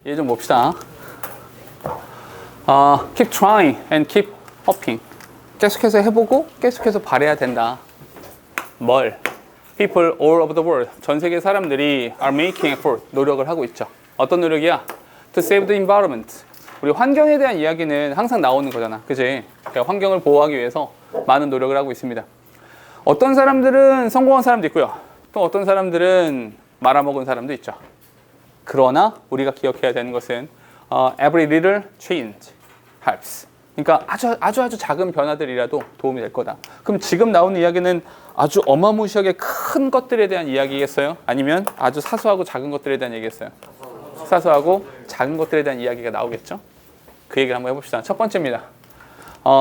얘 좀 봅시다. Keep trying and keep hoping. 계속해서 해보고 계속해서 바래야 된다. 뭘? People all over the world, 전 세계 사람들이 are making effort, 노력을 하고 있죠. 어떤 노력이야? To save the environment. 우리 환경에 대한 이야기는 항상 나오는 거잖아. 그치? 그러니까 환경을 보호하기 위해서 많은 노력을 하고 있습니다. 어떤 사람들은 성공한 사람도 있고요. 또 어떤 사람들은 말아먹은 사람도 있죠. 그러나 우리가 기억해야 되는 것은 every little change helps. 그러니까 아주 작은 변화들이라도 도움이 될 거다. 그럼 지금 나오는 이야기는 아주 어마무시하게 큰 것들에 대한 이야기겠어요? 아니면 아주 사소하고 작은 것들에 대한 얘기겠어요? 사소하고 작은 것들에 대한 이야기가 나오겠죠? 그 얘기를 한번 해봅시다. 첫 번째입니다.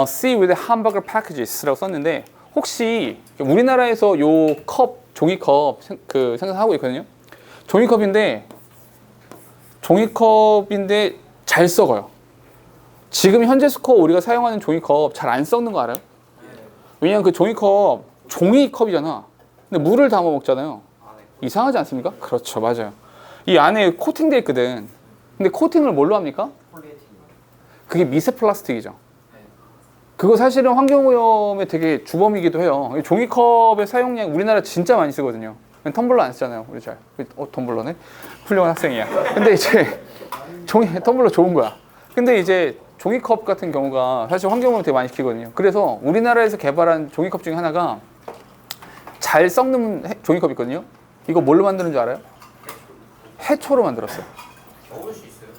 See with hamburger packages라고 썼는데 혹시 우리나라에서 요 컵, 종이컵 생산하고 있거든요. 종이컵인데 잘 썩어요. 지금 현재 스코어 우리가 사용하는 종이컵 잘 안 썩는 거 알아요? 왜냐면 그 종이컵 종이컵이잖아. 근데 물을 담아 먹잖아요. 이상하지 않습니까? 그렇죠, 맞아요. 이 안에 코팅돼 있거든. 근데 코팅을 뭘로 합니까? 그게 미세 플라스틱이죠. 그거 사실은 환경오염에 되게 주범이기도 해요. 종이컵의 사용량 우리나라 진짜 많이 쓰거든요. 텀블러 안 쓰잖아요, 우리 잘. 텀블러네? 훌륭한 학생이야. 근데 이제 텀블러 좋은 거야. 근데 이제 종이컵 같은 경우가 사실 환경오염 되게 많이 시키거든요. 그래서 우리나라에서 개발한 종이컵 중에 하나가 잘 썩는 종이컵 있거든요. 이거 뭘로 만드는 줄 알아요? 해초로 만들었어요. 먹을 수 있어요?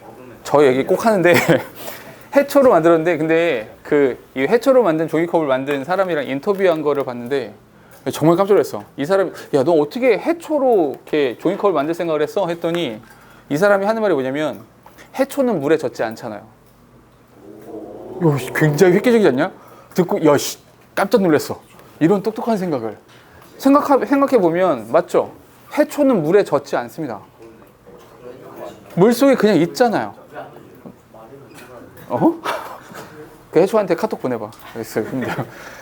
먹으면 저 얘기 꼭 하는데 해초로 만들었는데 근데 이 해초로 만든 종이컵을 만든 사람이랑 인터뷰한 거를 봤는데 정말 깜짝 놀랐어. 이 사람이 야, 너 어떻게 해초로 이렇게 종이컵을 만들 생각을 했어? 했더니 이 사람이 하는 말이 뭐냐면 해초는 물에 젖지 않잖아요. 야, 굉장히 획기적이지 않냐? 듣고 야, 깜짝 놀랐어. 이런 똑똑한 생각을 생각해 보면 맞죠? 해초는 물에 젖지 않습니다. 물 속에 그냥 있잖아요. 그 해초한테 카톡 보내봐. 알겠어요.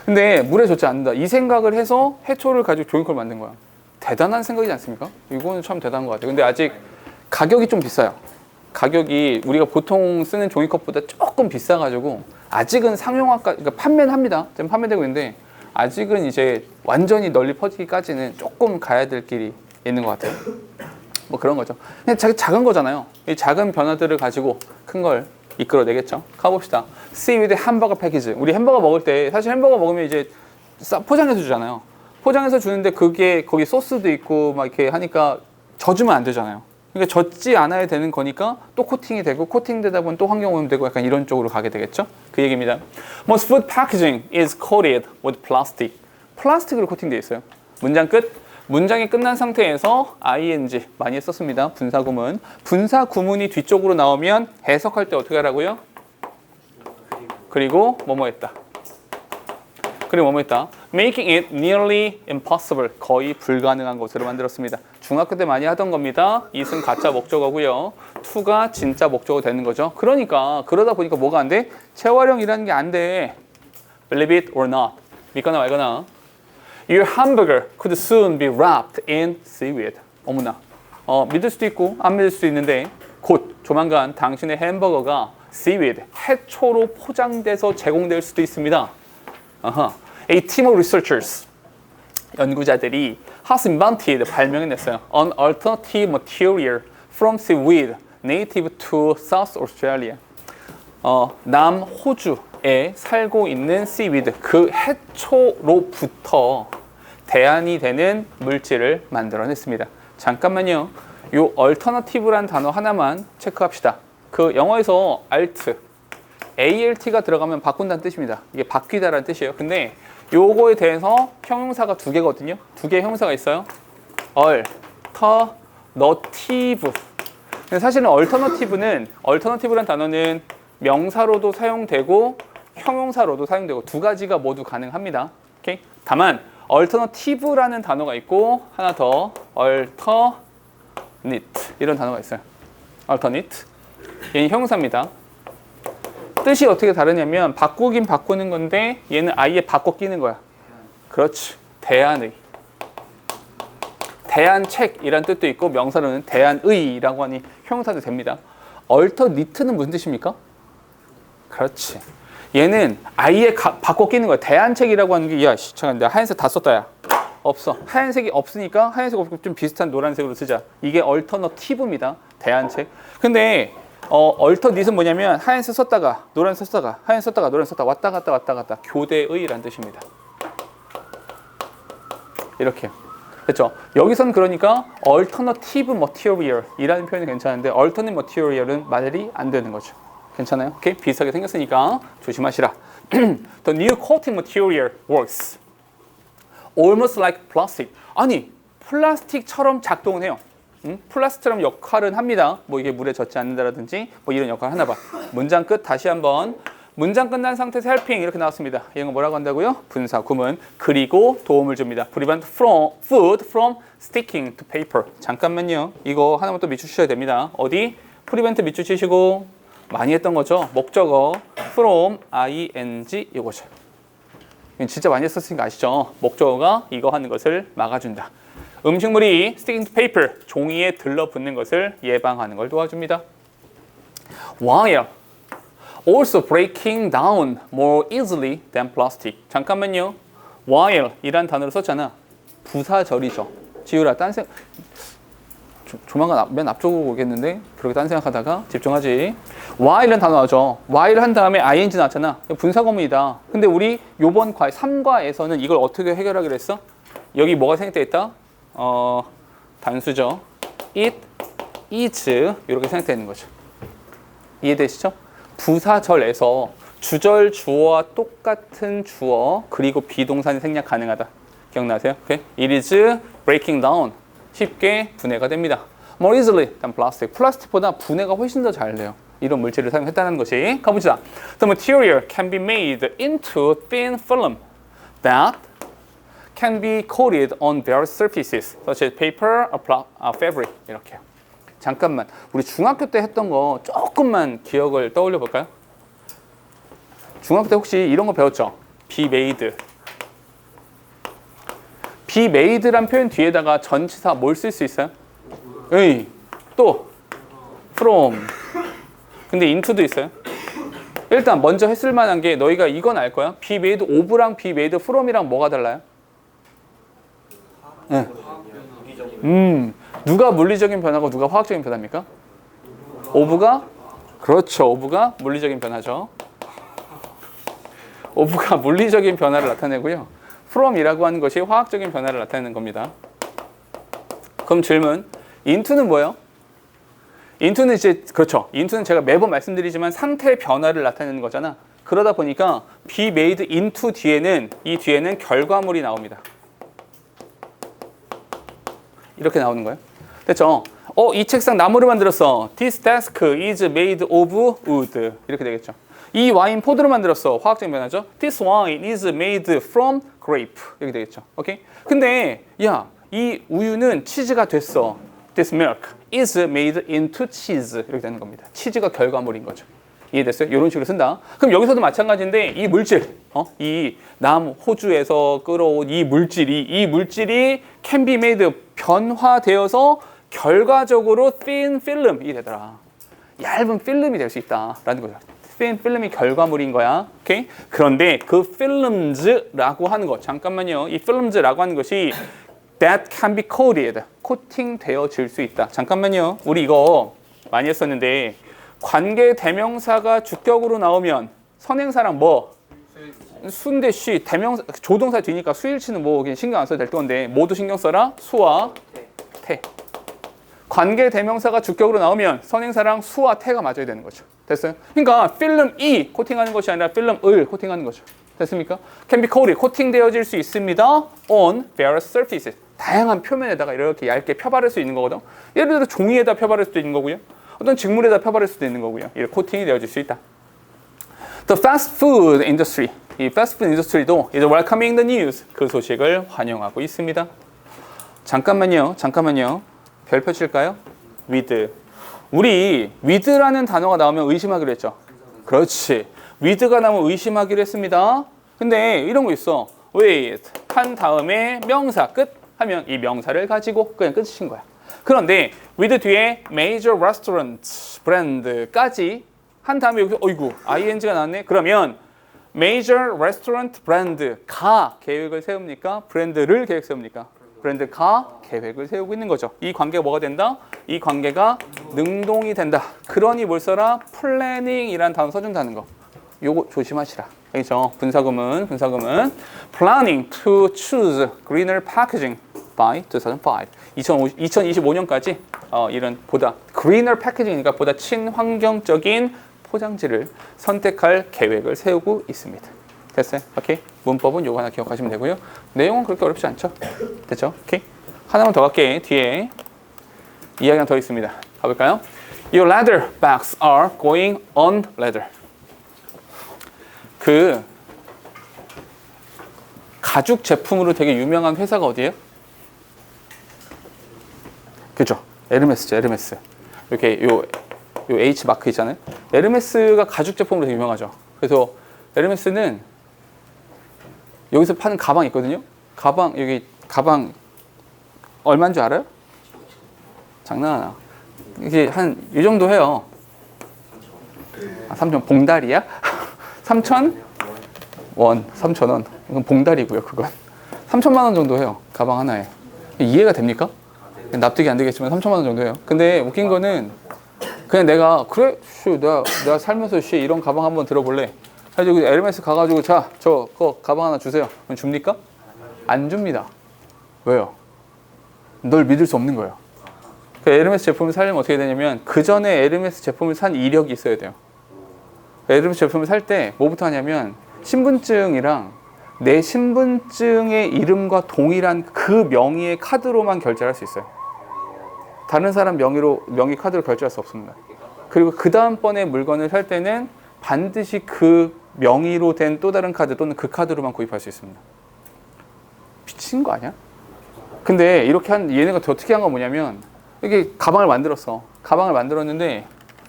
근데 물에 젖지 않는다. 이 생각을 해서 해초를 가지고 종이컵을 만든 거야. 대단한 생각이지 않습니까? 이거는 참 대단한 것 같아요. 근데 아직 가격이 좀 비싸요. 가격이 우리가 보통 쓰는 종이컵보다 조금 비싸가지고 아직은 상용화까지, 그러니까 판매는 합니다. 지금 판매되고 있는데 아직은 이제 완전히 널리 퍼지기까지는 조금 가야 될 길이 있는 것 같아요. 뭐 그런 거죠. 그냥 작은 거잖아요. 이 작은 변화들을 가지고 큰 걸 이끌어내겠죠. 가봅시다. See with hamburger package. 우리 햄버거 먹을 때 사실 햄버거 먹으면 이제 포장해서 주잖아요. 포장해서 주는데 그게 거기 소스도 있고 막 이렇게 하니까 젖으면 안 되잖아요. 그러니까 젖지 않아야 되는 거니까 또 코팅이 되고 코팅되다 보면 또 환경오염 되고 약간 이런 쪽으로 가게 되겠죠. 그 얘기입니다. Most food packaging is coated with plastic. 플라스틱으로 코팅되어 있어요. 문장 끝. 문장이 끝난 상태에서 ing 많이 썼습니다. 분사구문. 분사구문이 뒤쪽으로 나오면 해석할 때 어떻게 하라고요? 그리고 뭐뭐 했다. Making it nearly impossible. 거의 불가능한 것으로 만들었습니다. 중학교 때 많이 하던 겁니다. it은 가짜 목적어고요. to가 진짜 목적어 되는 거죠. 그러다 보니까 뭐가 안 돼? 재활용이라는 게 안 돼. Believe it or not. 믿거나 말거나. Your hamburger could soon be wrapped in seaweed. 어머나. 믿을 수도 있고 안 믿을 수도 있는데 곧 조만간 당신의 햄버거가 seaweed, 해초로 포장돼서 제공될 수도 있습니다. A team of researchers, 연구자들이 has invented, 발명해냈어요. An alternative material from seaweed native to South Australia. 남호주에 살고 있는 seaweed, 그 해초로부터 대안이 되는 물질을 만들어냈습니다. 잠깐만요. 요 alternative란 단어 하나만 체크합시다. 그 영어에서 alt가 들어가면 바꾼다는 뜻입니다. 이게 바뀌다라는 뜻이에요. 근데 요거에 대해서 형용사가 두 개거든요. 두 개의 형용사가 있어요. alternative. 근데 사실은 alternative란 단어는 명사로도 사용되고 형용사로도 사용되고 두 가지가 모두 가능합니다. 오케이? 다만 alternative라는 단어가 있고 하나 더 alternate 이런 단어가 있어요. alternate. 얘는 형용사입니다. 뜻이 어떻게 다르냐면 바꾸긴 바꾸는 건데 얘는 아예 바꿔 끼는 거야. 그렇지. 대안의. 대안책이란 뜻도 있고 명사로는 대안의라고 하니 형용사도 됩니다. alternate는 무슨 뜻입니까? 그렇지. 얘는 아예 바꿔 끼는 거야. 대안책이라고 하는 게 야, 잠깐 내가 하얀색 다 썼다 야. 없어. 하얀색이 없으니까 하얀색 없고 좀 비슷한 노란색으로 쓰자. 이게 alternative입니다. 대안책. 근데 alternate는 뭐냐면 하얀색 썼다가 노란색 썼다가 하얀색 썼다가 노란색 썼다가 왔다 갔다 교대의란 뜻입니다. 이렇게요. 그렇죠? 여기서는 그러니까 alternative material 이라는 표현이 괜찮은데 alternative material은 말이 안 되는 거죠. 괜찮아요? 오케이? 비슷하게 생겼으니까 조심하시라. The new coating material works almost like plastic. 아니, 플라스틱처럼 작동을 해요. 플라스틱처럼 역할은 합니다. 뭐 이게 물에 젖지 않는다라든지 뭐 이런 역할을 하나 봐. 문장 끝 다시 한번. 문장 끝난 상태에서 helping 이렇게 나왔습니다. 이건 뭐라고 한다고요? 분사 구문. 그리고 도움을 줍니다. prevent food from sticking to paper. 잠깐만요. 이거 하나만 또 밑줄 치셔야 됩니다. 어디? prevent 밑줄 치시고 많이 했던 거죠. 목적어 from ing 이거죠. 진짜 많이 했었으니까 아시죠? 목적어가 이거 하는 것을 막아준다. 음식물이 sticking to paper 종이에 들러붙는 것을 예방하는 걸 도와줍니다. while also breaking down more easily than plastic. 잠깐만요. while 이란 단어를 썼잖아. 부사절이죠. 지우라 딴 생각 조만간 맨 앞쪽으로 오겠는데 그렇게 딴 생각하다가 집중하지. while이라는 단어 나오죠. while 한 다음에 ing 나왔잖아. 분사구문이다. 근데 우리 요번 3과에서는 이걸 어떻게 해결하기로 했어? 여기 뭐가 생략되어 있다? 단수죠. it, is 이렇게 생략되어 있는 거죠. 이해되시죠? 부사절에서 주절 주어와 똑같은 주어 그리고 비동사는 생략 가능하다. 기억나세요? 오케이? It is breaking down. 쉽게 분해가 됩니다. More easily than plastic. 플라스틱보다 분해가 훨씬 더 잘 돼요. 이런 물질을 사용했다는 것이. 가보자. The material can be made into thin film that can be coated on various surfaces such as paper, fabric. 이렇게요. 잠깐만. 우리 중학교 때 했던 거 조금만 기억을 떠올려 볼까요? 중학교 때 혹시 이런 거 배웠죠? be made. be made란 표현 뒤에다가 전치사 뭘 쓸 수 있어요? 의, 또 from. 근데 into도 있어요. 일단 먼저 했을 만한 게 너희가 이건 알 거야. be made of랑 be made from이랑 뭐가 달라요? 네. 누가 물리적인 변화고 누가 화학적인 변화입니까? of가 그렇죠. of가 물리적인 변화죠. of가 물리적인 변화를 나타내고요. from이라고 하는 것이 화학적인 변화를 나타내는 겁니다. 그럼 질문, into는 뭐예요? into는 이제 그렇죠. into는 제가 매번 말씀드리지만 상태 변화를 나타내는 거잖아. 그러다 보니까 be made into 뒤에는 이 뒤에는 결과물이 나옵니다. 이렇게 나오는 거예요. 됐죠? 이 책상 나무로 만들었어. This desk is made of wood. 이렇게 되겠죠. 이 와인 포도로 만들었어. 화학적인 변화죠. This wine is made from grape. 이렇게 되겠죠. 오케이? 근데 야, 이 우유는 치즈가 됐어. This milk is made into cheese. 이렇게 되는 겁니다. 치즈가 결과물인 거죠. 이해됐어요? 이런 식으로 쓴다. 그럼 여기서도 마찬가지인데 이 물질, 이 호주에서 끌어온 이 물질이 can be made 변화되어서 결과적으로 thin film이 되더라. 얇은 필름이 될 수 있다라는 거죠. thin film이 결과물인 거야. 오케이? 그런데 그 films라고 하는 것, 잠깐만요. 이 films라고 하는 것이 that can be coated, 코팅되어질 수 있다. 잠깐만요. 우리 이거 많이 했었는데 관계 대명사가 주격으로 나오면 선행사랑 뭐? 수인데 쉬, 대명사, 조동사 뒤니까 수일치는 뭐 그냥 신경 안 써도 될 건데 모두 신경 써라. 수와 태. 관계 대명사가 주격으로 나오면 선행사랑 수와 태가 맞아야 되는 거죠. 됐어요? 그러니까 필름이 코팅하는 것이 아니라 필름을 코팅하는 거죠. 됐습니까? can be coated, 코팅되어질 수 있습니다. on various surfaces. 다양한 표면에다가 이렇게 얇게 펴바를 수 있는 거거든. 예를 들어 종이에다 펴바를 수도 있는 거고요. 어떤 직물에다 펴바를 수도 있는 거고요. 이렇게 코팅이 되어질 수 있다. The fast food industry. 이 fast food industry도 is welcoming the news. 그 소식을 환영하고 있습니다. 잠깐만요. 별표 칠까요? with. 우리 with라는 단어가 나오면 의심하기로 했죠. 그렇지. with가 나오면 의심하기로 했습니다. 근데 이런 거 있어. with 한 다음에 명사 끝 하면 이 명사를 가지고 그냥 끝인 거야. 그런데 with 뒤에 major restaurant brand까지 한 다음에 여기서 어이구 ing가 나왔네. 그러면 major restaurant brand가 계획을 세웁니까? 브랜드를 계획 세웁니까? 브랜드가 계획을 세우고 있는 거죠. 이 관계가 뭐가 된다? 이 관계가 능동이 된다. 그러니 뭘 써라? planning이란 단어 써준다는 거. 요거 조심하시라. 알겠죠? 분사구문 planning to choose greener packaging by 2005. 2025년까지 이런 보다 greener packaging이니까 보다 친환경적인 포장지를 선택할 계획을 세우고 있습니다. 됐어요? 오케이. 문법은 요거 하나 기억하시면 되고요. 내용은 그렇게 어렵지 않죠? 됐죠? 오케이. 하나만 더 갈게. 뒤에 이야기 하나 더 있습니다. 가볼까요? Your leather bags are going on leather. 그 가죽 제품으로 되게 유명한 회사가 어디예요? 그죠? 에르메스죠, 에르메스. 이렇게 요 H 마크 있잖아요. 에르메스가 가죽 제품으로 되게 유명하죠. 그래서 에르메스는 여기서 파는 가방 있거든요. 여기 가방 얼마인 줄 알아요? 장난 하나. 이게 한 이 정도 해요. 3,000 봉다리야? 3,000원, 3,000원. 이건 봉다리고요, 그건. 3,000만 원 정도 해요, 가방 하나에. 이해가 됩니까? 납득이 안 되겠지만 3,000만 원 정도 해요. 근데 웃긴 거는 그냥 내가 그래, 내가 살면서 이런 가방 한번 들어볼래. 해가지고 에르메스 가가지고 자, 거 가방 하나 주세요. 그럼 줍니까? 안 줍니다. 왜요? 널 믿을 수 없는 거예요. 그 에르메스 제품을 사려면 어떻게 되냐면 그 전에 에르메스 제품을 산 이력이 있어야 돼요. 에르메스 제품을 살 때 뭐부터 하냐면 신분증이랑 내 신분증의 이름과 동일한 그 명의의 카드로만 결제를 할 수 있어요. 다른 사람 명의 카드로 결제할 수 없습니다. 그리고 그 다음번에 물건을 살 때는 반드시 그 명의로 된 또 다른 카드 또는 그 카드로만 구입할 수 있습니다. 미친 거 아니야? 근데 이렇게 얘네가 더 특이한 건 뭐냐면 이게 가방을 만들었어. 가방을 만들었는데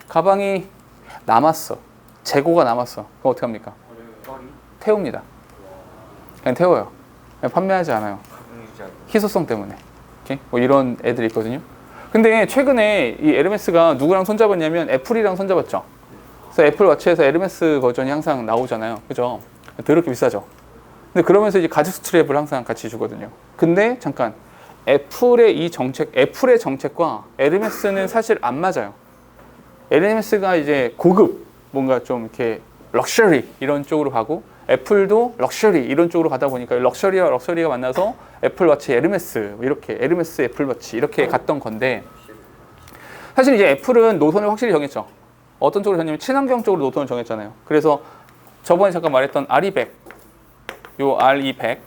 가방이 남았어. 재고가 남았어. 그럼 어떻게 합니까? 태웁니다. 그냥 태워요. 그냥 판매하지 않아요. 희소성 때문에. 오케이? 뭐 이런 애들이 있거든요. 근데 최근에 이 에르메스가 누구랑 손잡았냐면 애플이랑 손잡았죠. 그래서 애플 워치에서 에르메스 버전이 항상 나오잖아요. 그죠? 더럽게 비싸죠. 근데 그러면서 이제 가죽 스트랩을 항상 같이 주거든요. 근데 잠깐 애플의 정책과 에르메스는 사실 안 맞아요. 에르메스가 이제 고급 뭔가 좀 이렇게 럭셔리 이런 쪽으로 가고 애플도 럭셔리 이런 쪽으로 가다 보니까 럭셔리와 럭셔리가 만나서 애플 워치 에르메스 이렇게 에르메스 애플 워치 이렇게 갔던 건데 사실 이제 애플은 노선을 확실히 정했죠. 어떤 쪽으로 정했냐면 친환경 쪽으로 노선을 정했잖아요. 그래서 저번에 잠깐 말했던 R200 요 R200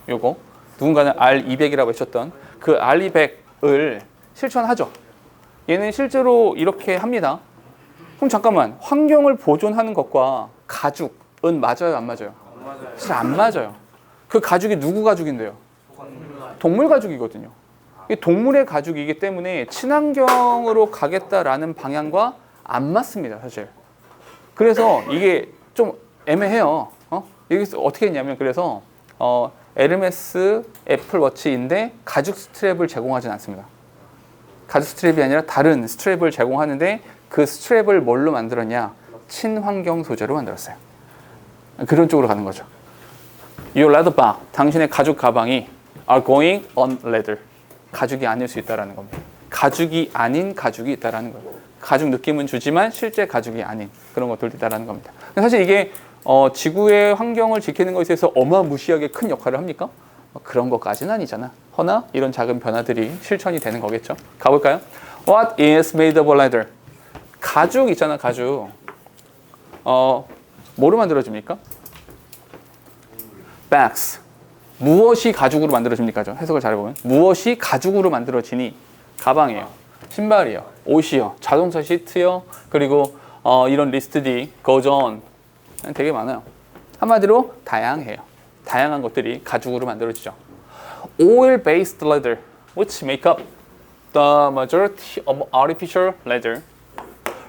요거 누군가는 R200이라고 외쳤던 그 R200을 실천하죠. 얘는 실제로 이렇게 합니다. 그럼 잠깐만 환경을 보존하는 것과 가죽은 맞아요 안 맞아요? 사실 안 맞아요. 그 가죽이 누구 가죽인데요? 동물 가죽이거든요. 동물의 가죽이기 때문에 친환경으로 가겠다라는 방향과 안 맞습니다 사실. 그래서 이게 좀 애매해요. 여기서 어떻게 했냐면 그래서 에르메스 애플워치인데 가죽 스트랩을 제공하진 않습니다. 가죽 스트랩이 아니라 다른 스트랩을 제공하는데 그 스트랩을 뭘로 만들었냐? 친환경 소재로 만들었어요. 그런 쪽으로 가는 거죠. Your leather bag, 당신의 가죽 가방이 are going on leather. 가죽이 아닐 수 있다라는 겁니다. 가죽이 아닌 가죽이 있다라는 거예요. 가죽 느낌은 주지만 실제 가죽이 아닌 그런 것들도 있다라는 겁니다. 사실 이게 지구의 환경을 지키는 것에 있어서 어마무시하게 큰 역할을 합니까? 그런 것까지는 아니잖아. 허나 이런 작은 변화들이 실천이 되는 거겠죠. 가볼까요? What is made of leather? 가죽 있잖아, 가죽. 뭐로 만들어집니까? bags. 무엇이 가죽으로 만들어집니까? 해석을 잘해보면. 무엇이 가죽으로 만들어지니? 가방이에요. 신발이요. 옷이요. 자동차 시트요. 그리고 이런 리스트 D, goes on. 되게 많아요. 한마디로 다양해요. 다양한 것들이 가죽으로 만들어지죠. Oil-based leather, which make up the majority of artificial leather,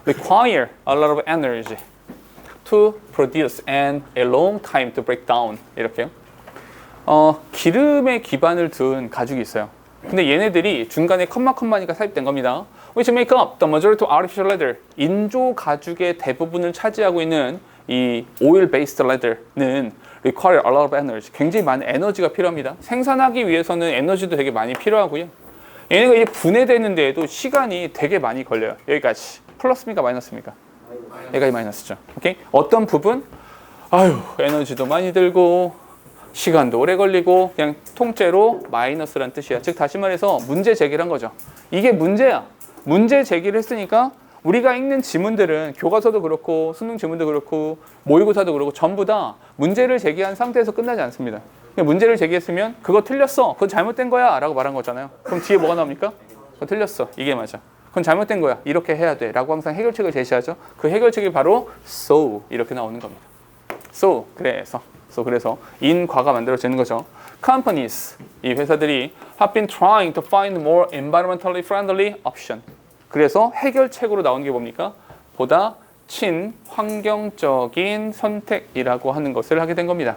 require a lot of energy to produce and a long time to break down. 이렇게요. 기름에 기반을 둔 가죽이 있어요. 근데 얘네들이 중간에 컴마니까 삽입된 겁니다. Which make up the majority of artificial leather. 인조 가죽의 대부분을 차지하고 있는 이 oil-based leather는 require a lot of energy. 굉장히 많은 에너지가 필요합니다. 생산하기 위해서는 에너지도 되게 많이 필요하고요. 얘네가 이제 분해되는 데에도 시간이 되게 많이 걸려요. 여기까지. 플러스입니까? 마이너스입니까? 여기까지 마이너스죠. 오케이? 어떤 부분? 에너지도 많이 들고 시간도 오래 걸리고 그냥 통째로 마이너스란 뜻이야. 즉 다시 말해서 문제 제기를 한 거죠. 이게 문제야. 문제 제기를 했으니까 우리가 읽는 지문들은 교과서도 그렇고 수능 지문도 그렇고 모의고사도 그렇고 전부 다 문제를 제기한 상태에서 끝나지 않습니다. 문제를 제기했으면 그거 틀렸어. 그건 잘못된 거야 라고 말한 거잖아요. 그럼 뒤에 뭐가 나옵니까? 그거 틀렸어. 이게 맞아. 그건 잘못된 거야. 이렇게 해야 돼 라고 항상 해결책을 제시하죠. 그 해결책이 바로 so 이렇게 나오는 겁니다. so 그래서 인과가 만들어지는 거죠. Companies, 이 회사들이 have been trying to find more environmentally friendly option. 그래서 해결책으로 나오는 게 뭡니까? 보다 친환경적인 선택이라고 하는 것을 하게 된 겁니다.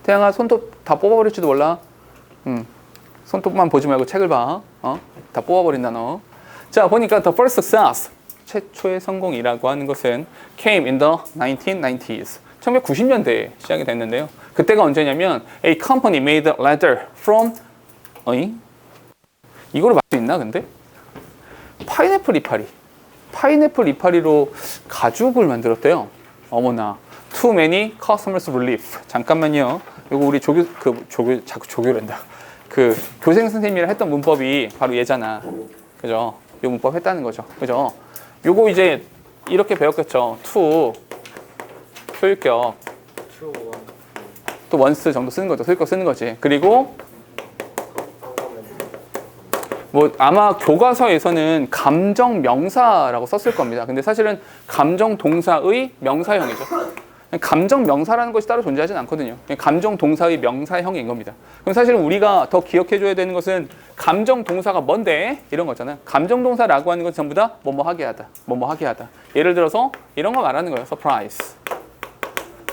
태양아, 손톱 다 뽑아버릴지도 몰라. 손톱만 보지 말고 책을 봐. 다 뽑아버린다 너. 자, 보니까 the first success, 최초의 성공이라고 하는 것은 came in the 1990s. 1990년대에 시작이 됐는데요. 그때가 언제냐면 a company made leather from 이거를 말 수 있나 근데? 파인애플 이파리로 가죽을 만들었대요. 어머나. Too many customers relief. 잠깐만요. 이거 우리 자꾸 조교란다. 그 교생 선생님이랑 했던 문법이 바로 얘잖아. 그죠? 이 문법 했다는 거죠. 그죠? 요거 이제 이렇게 배웠겠죠. to 소유격 또 once 정도 쓰는 거죠. 소유격 쓰는 거지. 그리고 뭐 아마 교과서에서는 감정 명사라고 썼을 겁니다. 근데 사실은 감정 동사의 명사형이죠. 감정 명사라는 것이 따로 존재하진 않거든요. 감정 동사의 명사형인 겁니다. 그럼 사실은 우리가 더 기억해줘야 되는 것은 감정 동사가 뭔데? 이런 거잖아요. 감정 동사라고 하는 건 전부 다 뭐뭐 하게 하다. 예를 들어서 이런 거 말하는 거예요. surprise.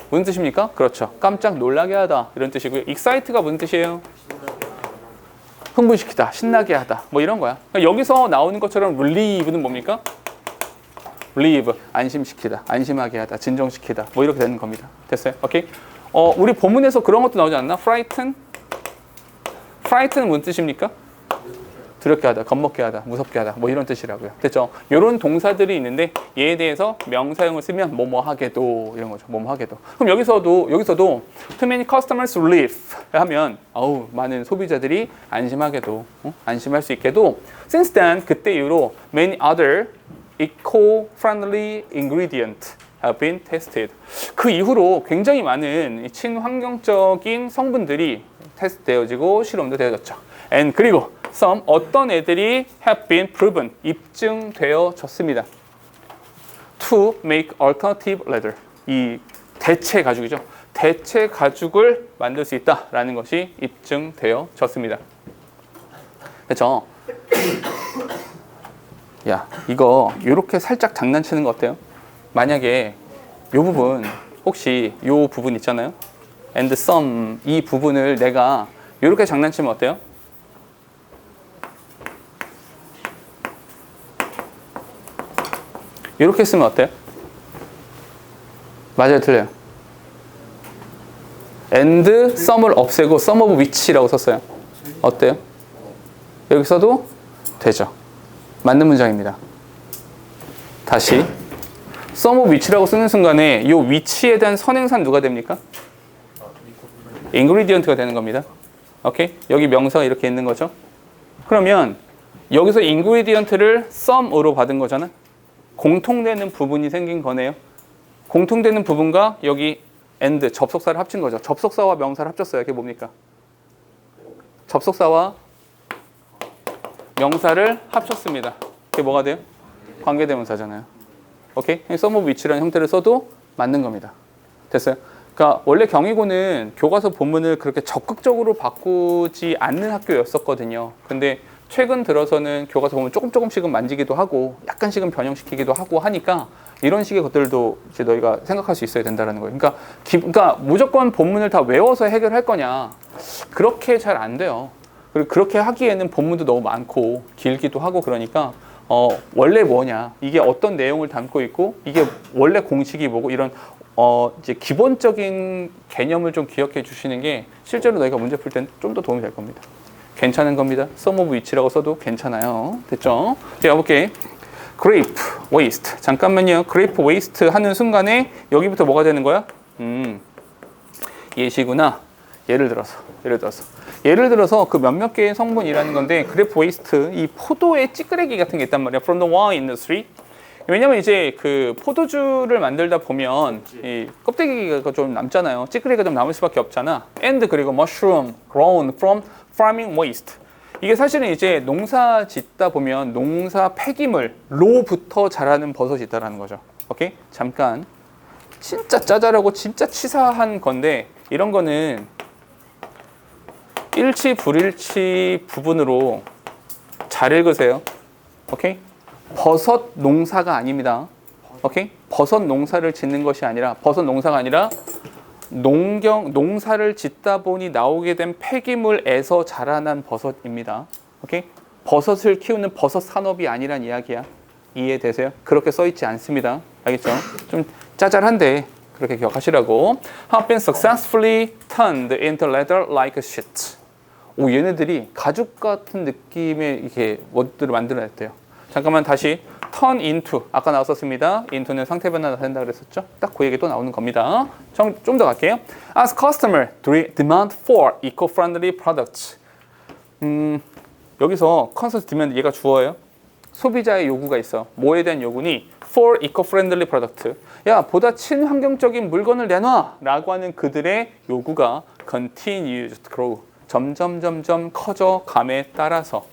무슨 뜻입니까? 그렇죠. 깜짝 놀라게 하다. 이런 뜻이고요. excite가 무슨 뜻이에요? 흥분시키다, 신나게 하다, 뭐 이런 거야. 그러니까 여기서 나오는 것처럼 relieve는 뭡니까? relieve, 안심시키다, 안심하게 하다, 진정시키다, 뭐 이렇게 되는 겁니다. 됐어요? 오케이? 우리 본문에서 그런 것도 나오지 않나? frighten은 무슨 뜻입니까? 두렵게 하다, 겁먹게 하다, 무섭게 하다, 뭐 이런 뜻이라고요. 됐죠? 이런 동사들이 있는데 얘에 대해서 명사형을 쓰면 뭐뭐 하게도 이런 거죠. 뭐뭐 하게도. 그럼 여기서도 too many customers relief 하면 많은 소비자들이 안심하게도 안심할 수 있게도 since then 그때 이후로 many other eco-friendly ingredients have been tested. 그 이후로 굉장히 많은 친환경적인 성분들이 테스트되어지고 실험도 되어졌죠. and 그리고 some 어떤 애들이 have been proven 입증되어졌습니다. to make alternative leather. 이 대체 가죽이죠. 대체 가죽을 만들 수 있다라는 것이 입증되어졌습니다. 그렇죠? 야, 이거 이렇게 살짝 장난치는 거 어때요? 만약에 이 부분 혹시 이 부분 있잖아요. and some 이 부분을 내가 이렇게 장난치면 어때요? 이렇게 쓰면 어때요? 맞아요, 틀려요? and some을 없애고 some of which라고 썼어요. 어때요? 여기서도 되죠. 맞는 문장입니다. 다시 some of which라고 쓰는 순간에 이 which에 대한 선행사는 누가 됩니까? ingredient가 되는 겁니다. 오케이? 여기 명사가 이렇게 있는 거죠. 그러면 여기서 ingredient를 some으로 받은 거잖아. 공통되는 부분이 생긴 거네요. 공통되는 부분과 여기 and 접속사를 합친 거죠. 접속사와 명사를 합쳤어요. 이게 뭡니까? 접속사와 명사를 합쳤습니다. 그게 뭐가 돼요? 관계대명사잖아요. 오케이? some of which라는 형태를 써도 맞는 겁니다. 됐어요? 그러니까 원래 경희고는 교과서 본문을 그렇게 적극적으로 바꾸지 않는 학교였었거든요. 근데 최근 들어서는 교과서 보면 조금씩은 만지기도 하고 약간씩은 변형시키기도 하고 하니까 이런 식의 것들도 이제 너희가 생각할 수 있어야 된다는 거예요. 그러니까 무조건 본문을 다 외워서 해결할 거냐? 그렇게 잘 안 돼요. 그리고 그렇게 하기에는 본문도 너무 많고 길기도 하고 그러니까 원래 뭐냐? 이게 어떤 내용을 담고 있고 이게 원래 공식이 뭐고 이런 이제 기본적인 개념을 좀 기억해 주시는 게 실제로 너희가 문제 풀 때는 좀 더 도움이 될 겁니다. 괜찮은 겁니다. some of which라고 써도 괜찮아요. 됐죠? 자, 가볼게. grape waste. 잠깐만요. grape waste 하는 순간에 여기부터 뭐가 되는 거야? 예시구나. 예를 들어서 그 몇몇 개의 성분이라는 건데 grape waste 이 포도의 찌끄레기 같은 게 있단 말이야. from the wine industry. 왜냐면 이제 그 포도주를 만들다 보면 이 껍데기가 좀 남잖아요. 찌끄레기가 좀 남을 수밖에 없잖아. and 그리고 mushroom grown from farming waste. 이게 사실은 이제 농사 짓다 보면 농사 폐기물로부터 자라는 버섯이 있다라는 거죠. 오케이? 잠깐. 진짜 짜잘하고 진짜 치사한 건데 이런 거는 일치 불일치 부분으로 잘 읽으세요. 오케이? 버섯 농사가 아닙니다. 오케이? 버섯 농사를 짓는 것이 아니라 농사를 짓다 보니 나오게 된 폐기물에서 자라난 버섯입니다. 오케이? 버섯을 키우는 버섯 산업이 아니란 이야기야. 이해되세요? 그렇게 써 있지 않습니다. 알겠죠? 좀 짜잘한데 그렇게 기억하시라고. Have been successfully turned into leather like sheets. 오, 얘네들이 가죽 같은 느낌의 이렇게 워드를 만들어냈대요. 잠깐만 다시 turn into 아까 나왔었습니다. into는 상태 변화가 된다 그랬었죠. 딱 그 얘기 또 나오는 겁니다. 좀 더 갈게요. As customer demand for eco-friendly products. 여기서 consumer demand 얘가 주어예요. 소비자의 요구가 있어. 뭐에 대한 요구니? For eco-friendly product. 야, 보다 친환경적인 물건을 내놔라고 하는 그들의 요구가 continues to grow. 점점 커져 감에 따라서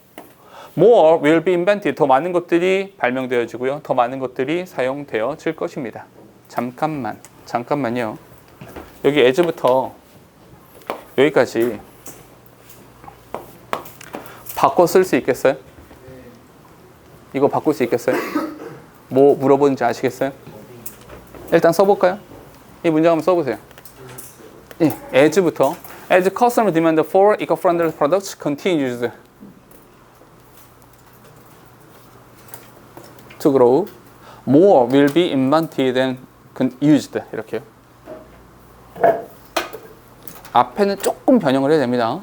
more will be invented. 더 많은 것들이 발명되어지고요. 더 많은 것들이 사용되어질 것입니다. 잠깐만요. 여기 as부터 여기까지 바꿔 쓸 수 있겠어요? 이거 바꿀 수 있겠어요? 뭐 물어보는지 아시겠어요? 일단 써볼까요? 이 문장 한번 써보세요. 예, as부터 as customer demand for eco-friendly products continues to grow, more will be invented and used. 이렇게요. 앞에는 조금 변형을 해야 됩니다.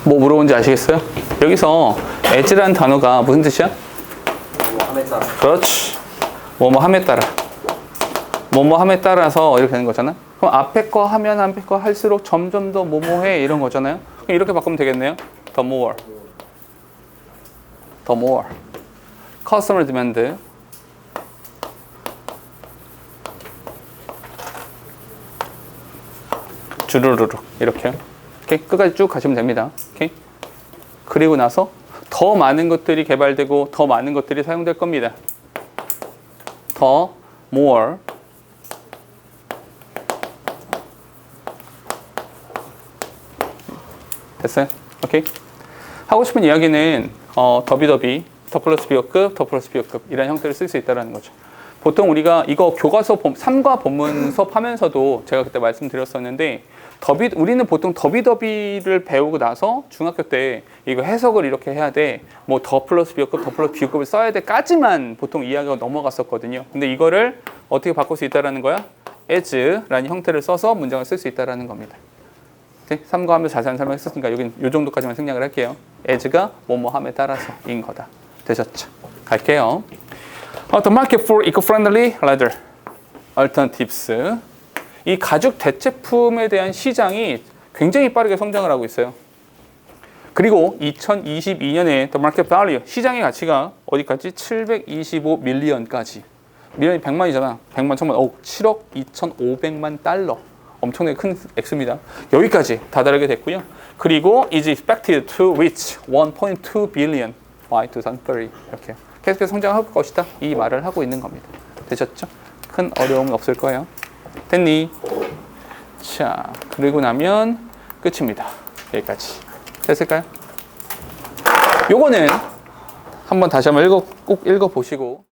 뭐 물어본지 아시겠어요? 여기서 as라는 단어가 무슨 뜻이야? 함에 따라. 그렇지. 뭐뭐함에 따라. 뭐뭐함에 따라서 이렇게 되는 거잖아. 그럼 앞에 거 하면 앞에 거 할수록 점점 더 뭐뭐해 이런 거잖아요. 그럼 이렇게 바꾸면 되겠네요. The more. Customer demand. 주르르륵 이렇게요. 오케이? 끝까지 쭉 가시면 됩니다. 오케이? 그리고 나서 더 많은 것들이 개발되고 더 많은 것들이 사용될 겁니다. 더 more 됐어요? 오케이? 하고 싶은 이야기는 더비더비, 더 플러스 비어급, 더 플러스 비어급 이런 형태를 쓸 수 있다는 거죠. 보통 우리가 이거 교과서 3과 본문 수업 하면서도 제가 그때 말씀드렸었는데 우리는 보통 더비더비를 배우고 나서 중학교 때 이거 해석을 이렇게 해야 돼. 뭐 더 플러스 비어급, 더 플러스 비어급을 써야 돼까지만 보통 이야기가 넘어갔었거든요. 근데 이거를 어떻게 바꿀 수 있다라는 거야? as라는 형태를 써서 문장을 쓸 수 있다라는 겁니다. 네? 3과 하면서 자세한 설명했었으니까 여긴 요 정도까지만 생략을 할게요. as가 뭐뭐함에 따라서인 거다. 되셨죠? 갈게요. The market for eco-friendly leather alternatives. 이 가죽 대체품에 대한 시장이 굉장히 빠르게 성장을 하고 있어요. 그리고 2022년에 The market value, 시장의 가치가 어디까지? 725 밀리언까지. 밀리언이 100만이잖아. 100만, 1000만, 7억 2,500만 달러. 엄청나게 큰 액수입니다. 여기까지 다다르게 됐고요. 그리고 is expected to reach 1.2 billion by 2030 이렇게 계속해서 성장할 것이다. 이 말을 하고 있는 겁니다. 되셨죠? 큰 어려움은 없을 거예요. 됐니? 자, 그리고 나면 끝입니다. 여기까지. 됐을까요? 요거는 한번 다시 한번 꼭 읽어보시고